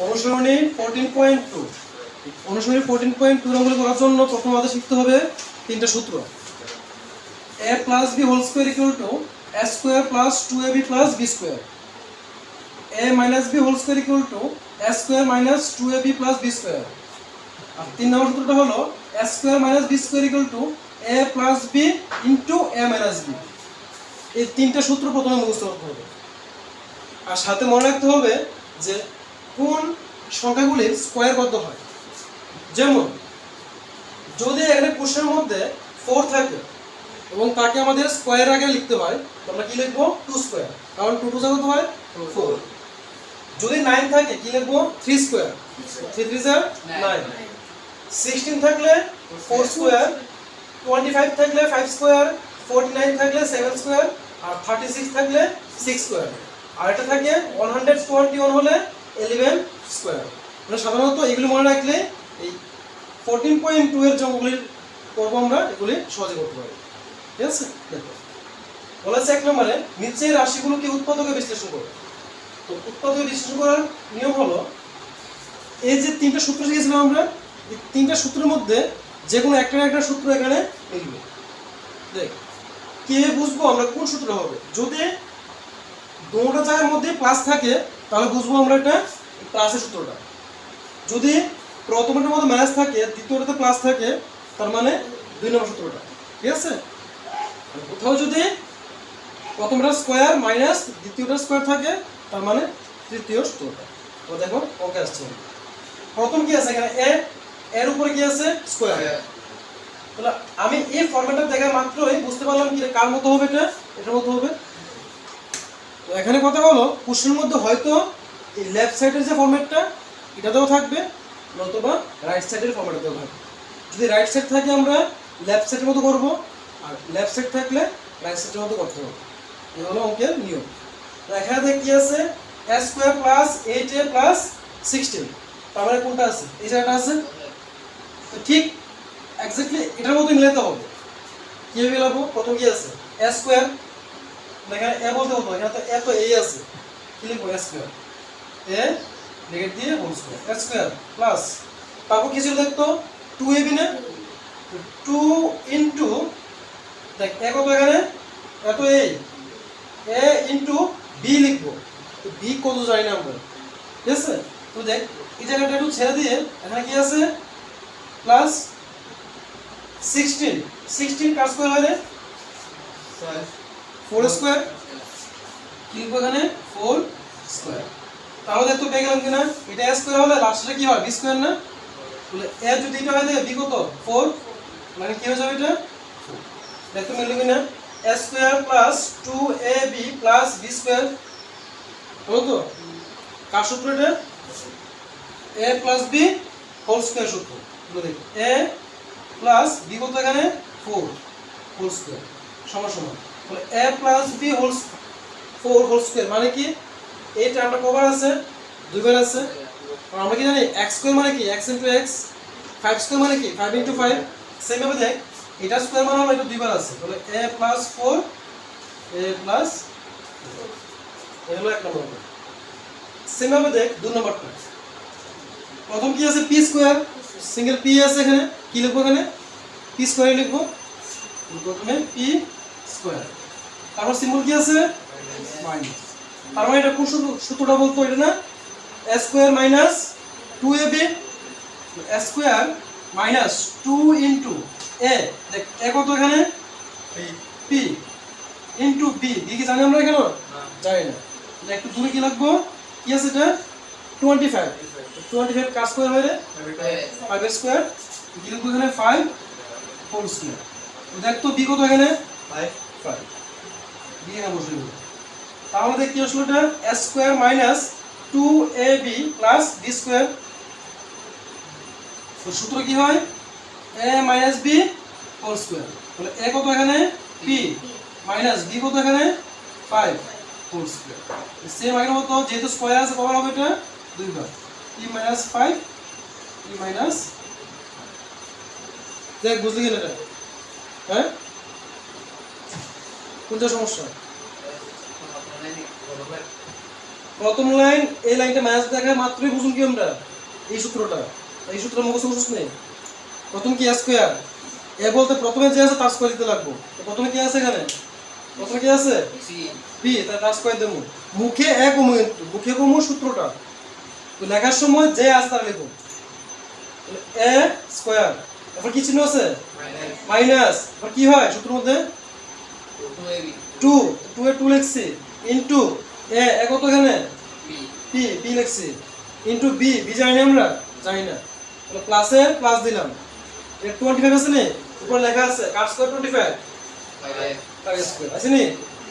অনুসরণী 14.2 অনুসরণী 14.2 নম্বর করার জন্য প্রথম আমাদের শিখতে হবে তিনটা সূত্র। a plus b whole square equal to a square plus 2ab plus b square, a minus b whole square equal to a square minus 2ab plus b square। আর তিন নম্বর সূত্রটা হলো a square minus b square equal to a plus b into a minus b। এই তিনটা সূত্র প্রথমে মুখস্থ করতে হবে, আর সাথে মনে রাখতে হবে যে কোন সংখ্যাগুলির স্কোয়ার কত হয়। যেমন যদি এখানে কোশ্চেনের মধ্যে 4 থাকে এবং তাকে আমাদের স্কোয়ার আগে লিখতে হয়, তো আমরা কি লিখবো 2 স্কোয়ার, কারণ 2 2 কত হয় 4। যদি 9 থাকে কি লিখবো 3 স্কোয়ার, 3 3 9। 16 থাকলে 4 স্কোয়ার, 25 থাকলে 5 স্কোয়ার, 49 থাকলে 7 স্কোয়ার, আর 36 থাকলে 6 স্কোয়ার, আর এটা থাকে 121 হলে 11 স্কোয়ার। মানে সাধারণত এগুলি মনে রাখলে এই 14.2 এর অঙ্কগুলির করবো আমরা, এগুলি সহজে করতে পারি। ঠিক আছে, দেখো বলেছে 1 নম্বরে নিচের রাশিগুলোকে উৎপাদকে বিশ্লেষণ করো। তো উৎপাদকে বিশ্লেষণ করার নিয়ম হলো এই যে তিনটা সূত্র শিখেছিলাম আমরা, এই তিনটা সূত্রের মধ্যে যে কোনো একটা সূত্র এখানে লিখবে। দেখ কে বুঝবো আমরা কোন সূত্র হবে। যদি দুটো জায়গার মধ্যে প্লাস থাকে তাহলে বুঝবো আমরা এটা প্লাসের সূত্রটা। যদি প্রথমটার মধ্যে মাইনাস থাকে, দ্বিতীয়টাতে প্লাস থাকে, তার মানে 2 নম্বর সূত্রটা। ঠিক আছে, কোথাও যদি প্রথমটা স্কোয়ার মাইনাস দ্বিতীয়টা স্কোয়ার থাকে, তার মানে তৃতীয় সূত্রটা। তো দেখো ওকে আসছে, প্রথম কি আছে এখানে এ, এর উপরে কি আছে স্কোয়ার। তাহলে আমি এই ফরম্যাটটা দেখা মাত্রই বুঝতে পারলাম কি কার মতো হবে, এটা এটার মতো হবে। তো এখানে কথা হলো কোশ্চেনের মধ্যে হয়তো এই লেফট সাইডের যে ফরম্যাটটা এটাতেও থাকবে, নতুবা রাইট সাইডের ফরম্যাটটাতেও থাকবে। যদি রাইট সাইড থাকে আমরা লেফট সাইডের মতো করব, আর লেফট সাইড থাকলে রাইট সাইডের মতো করতে হবে। এই হলো অঙ্কের নিয়ম। তো এখানে দেখ কি আছে a square plus 8a plus 16, তার মানে কোনটা আছে এই জায়গাটা আছে। তো ঠিক এক্স্যাক্টলি এটার মতো মিলাতে হবে। কিভাবে মিলাবো, প্রথম কি আছে a স্কয়ার, এখানে a বলতে হতো, এখানে তো a তো a আছে, কি লিখবো a স্কয়ার, a ব্র্যাকেট দিয়ে whole square a square plus, তারপর কি ছিল দেখতো 2ab না, 2 ইনটু দেখ a কত এখানে এত a ইনটু b লিখবো। তো b কত জানি না আমরা, ঠিক আছে। তো দেখ এই জায়গাটা একটু ছেড়ে দিয়ে এখানে কি আছে প্লাস 16 কার স্কয়ার হয় রে 4 স্কয়ার, কি লিখবো এখানে 4 স্কয়ার। তাহলে দেখতো পেয়ে গেলাম কিনা, এটা a স্কয়ার হলে লাস্টে কি হয় b স্কয়ার না। তাহলে a যদি এটা হয় দেখো b কত 4, মানে কি হয়ে যাবে এটা 4। দেখতো মিললো কিনা a square plus 2ab plus b square হলো তো। কার সূত্র এটা a plus b whole square সূত্র। দেখো a প্লাস b কত এখানে 4 হোল স্কয়ার সমান সমান, তাহলে a plus b whole 4 whole square মানে কি এই টার্মটা কবার আছে দুইবার আছে। আর আমরা কি জানি x স্কয়ার মানে কি x ইনটু x, 5 স্কয়ার মানে কি 5 ইনটু 5। সেম ভাবে দেখ এটা স্কয়ার মানে হলো এটা দুইবার আছে, তাহলে a প্লাস 4 a প্লাস এই হলো এক নম্বর। সেম ভাবে দেখ দুই নম্বরটা, প্রথম কি আছে p স্কয়ার, সিঙ্গেল p আছে এখানে, কি লিখবো এখানে p স্কয়ার লিখবো, প্রথমে p স্কয়ার, তারপর সিম্বল কি আছে মাইনাস। তার মানে এটা কোন সূত্রটা বলতো এটা না a square minus 2ab, a square minus 2 into a, দেখ a কত এখানে p ইনটু b, b কি জানি আমরা এখানে জানি না, একটু দূরে কি লিখবো কি আছে এটা 25 কার স্কয়ার হয় রে 5 এর স্কয়ার, কি লিখবো এখানে 5 হোল স্কয়ার। দেখ তো b কত এখানে 5 b এখানে বসে দেব। তাহলে দেখ কি আসলো এটা a square minus 2ab plus b square. তো সূত্র কি হয় a minus b whole square, তাহলে a কত এখানে p মাইনাস b কত এখানে 5 হোল স্কয়ার। সেম আগের মতো যেহেতু স্কয়ার আছে কবার হবে এটা দুইবার, p মাইনাস 5 p মাইনাস, দেখ বুঝলি কিনা এটা হ্যাঁ কোনটা সমস্যা প্রথম লাইন এই লাইনটা মাইনাস দেখায় মাত্রই বুঝুন কি আমরা এই সূত্রটা, এই সূত্রটা মুখস্থ করছিস নেই। প্রথম কি স্কয়ার, এ বলতে প্রথমে যে আছে তার স্কয়ার দিতে লাগবো। তো প্রথমে কি আছে এখানে, প্রথমে কি আছে বি, তার স্কয়ার দেবো। মুখে এ কমু, কিন্তু মুখে কমু সূত্রটা, তো লেখার সময় যে আছে তার লিখো এ স্কয়ার, তারপর কি চিহ্ন আছে মাইনাস, তারপর কি হয় সূত্রের মধ্যে 2, 2 এ 2 লিখছি ইনটু এ কত এখানে পি, পি লিখছি ইনটু বি, বি জানি না আমরা, জানি না, তাহলে প্লাসে প্লাস দিলাম। এর 25 আছে নি, উপরে লেখা আছে কার স্কয়ার 25 কার স্কয়ার আছে নি।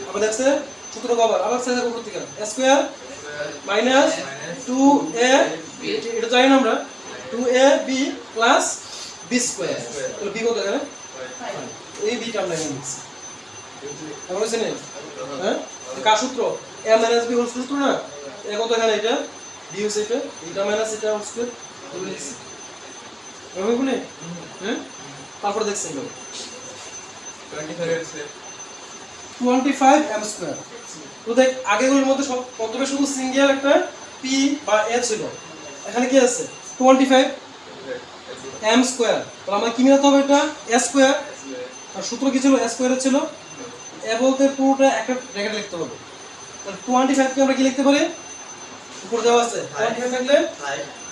আবার দেখছে সূত্র কভার, আবার সাইজ উপর থেকে এ স্কয়ার মাইনাস 2a, এটা জানি না আমরা, 2ab প্লাস বি স্কয়ার, তাহলে বি কত এখানে 5, এই বিটা আমরা এখানে লিখছি। তারপর আছে নি, হ্যাঁ কার সূত্র a মাইনাস b হোল সূত্র না, এ কত এখানে এটা বি হচ্ছে এটা, এটা মাইনাস এটা হোল স্কয়ার তাহলে লিখছি এভাবে বলে। হ্যাঁ তারপর দেখছেন 25 m স্কয়ার। তো দেখ আগেগুলোর মধ্যে সব প্রথমে শুধু সিঙ্গেল একটা পি বা এ ছিল, এখানে কি আছে 25 m স্কয়ার, তাহলে আমাদের কি মিলাতে হবে এটা a স্কয়ার, আর সূত্র কি ছিল a স্কয়ারের ছিল, এ বলতে পুরোটা একটা ব্র্যাকেট লিখতে হবে। তাহলে 25 কে আমরা কি লিখতে পারি, উপরে দেওয়া আছে 25 থাকলে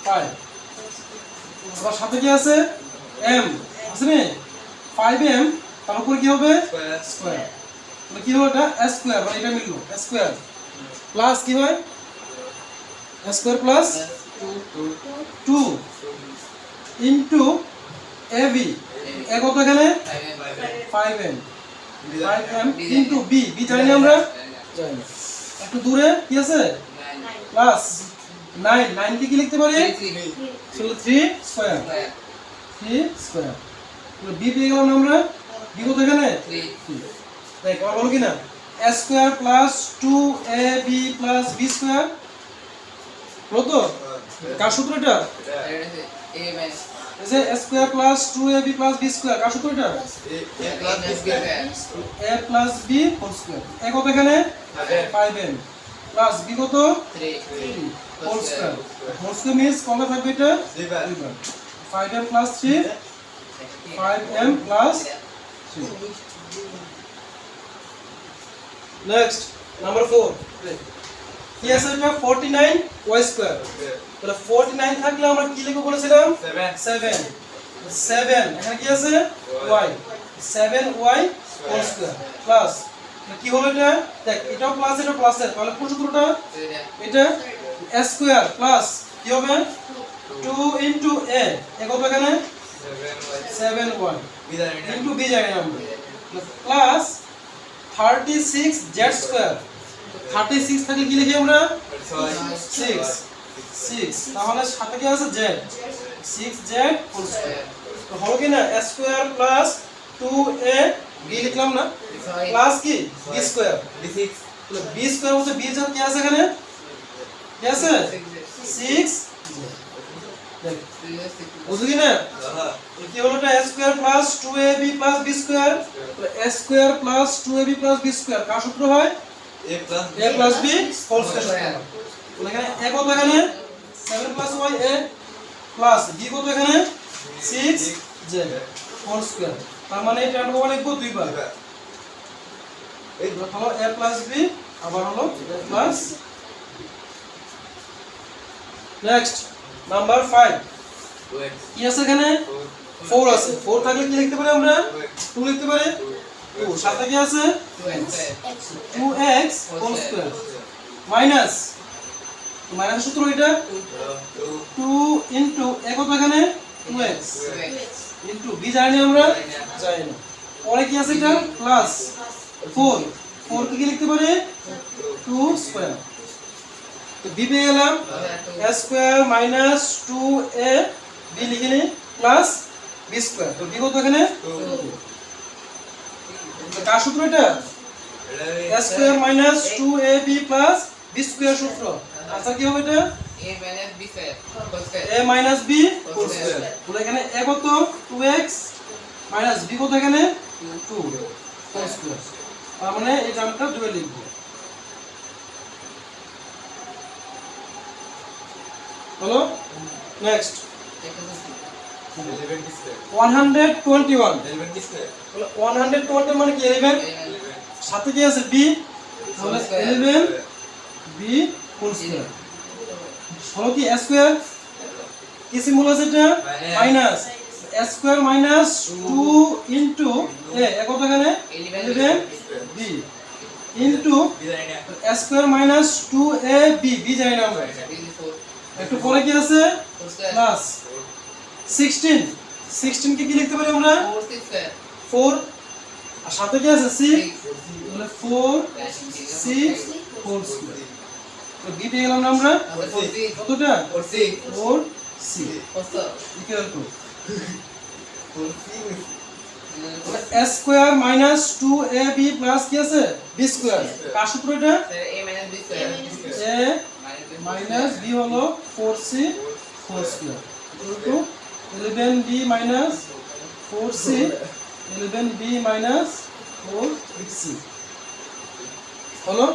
5, আবার সাথে কি আছে m আছে নি 5m, তার উপর কি হবে স্কয়ার, তাহলে কি হবে এটা a স্কয়ার, মানে এটা মিললো a স্কয়ার প্লাস কি হয় a square plus 2 into ab, এ কত এখানে 5m, 5m into b, b জানি না আমরা, জানি না। একটু দূরে কি আছে প্লাস 9, 9 কে কি লিখতে পারি 3 স্কয়ার, 3 স্কয়ার, তাহলে b পেয়ে গেলাম আমরা, b কত এখানে 3। দেখ আবার বলো কি না a square plus 2ab plus b square হলো তো, কার সূত্র এটা এই যে a square plus 2ab plus b square, কার সূত্র এটা a plus b whole square, a কত এখানে 5m প্লাস b কত 3 whole square, whole square means কত থাকবে এটা 5m plus 3, 5m plus 3। Next number 4 কি আছে এটা 49y স্কয়ার, তাহলে 49 থাকলে আমরা কি লিখব বলেছিলাম 7, 7 এখানে কি আছে y, 7y whole square plus কি হলো এটা, দেখ এটাও প্লাস এটা প্লাস এর, তাহলে কোন সূত্রটা এটা a স্কয়ার প্লাস কি হবে 2 ইনটু a, এ কত এখানে 7y ইনটু b জানি না আমরা, প্লাস 36z স্কয়ার, 36 থাকলে কি লিখি আমরা 6, 6 তাহলে সাথে কি আছে z, 6z হোল স্কয়ার, তো হলো কি না a square plus 2a b লিখলাম না, প্লাস কি b স্কয়ার, তাহলে b স্কয়ার বলতে b এর কি আছে এখানে কি আছে 6, দেখ বুঝলি কি না, কি হলো এটা a square plus 2ab plus b square, তাহলে a square plus 2ab plus b square কার সূত্র হয় a plus b whole square, তাহলে এখানে a কত এখানে 7 plus y a plus b কত এখানে 6z হোল স্কয়ার, তার মানে এটা আমরা লিখব দুইবার, এই হলো a প্লাস b আবার হলো a প্লাস। নেক্সট নাম্বার 5 কি আছে এখানে 4 আছে, 4 থাকলে কি লিখতে পারি আমরা 2 লিখতে পারি, 2 সাথে কি আছে 2x whole square minus, minus সূত্র এটা 2 ইনটু a কত এখানে 2x ইনটু b জানি আমরা, জানি না, পরে কি আছে এটা প্লাস 4, 4 কে কি লিখতে পারি 2 স্কয়ার, তো b পেয়ে গেলাম a square minus 2a b লিখে নি প্লাস b স্কয়ার, তো b কত এখানে 2, কার সূত্র এটা a square minus 2ab plus b square সূত্র, আচ্ছা কি হবে এটা a minus b whole square, তাহলে এখানে a কত 2x মাইনাস b কত এখানে 2 হোল স্কয়ার, তার মানে এই টার্মটা দুই লিখব। হলো next Eleven square. 121 Eleven square. তাহলে 120 মানে কি 11 সাথে কি আছে b তাহলে 11 b হোল স্কয়ার হলো কি a স্কয়ার কি সিম্বল আছে এটা minus a square minus 2 into a কত এখানে 11 b into a square minus 2ab b জানি না আমরা একটু পরে কি আছে প্লাস 16 কে কি লিখতে পারি আমরা 4 আর সাথে কি আছে 6 তাহলে 4 6 হোল স্কয়ার তো b পেয়ে গেলাম না আমরা কতটা 4 6 equal to a square minus 2ab plus কি আছে b স্কয়ার কার সূত্র এটা a মাইনাস b হলো 4c whole square equal to 11b minus 4c 11b minus 4c হলো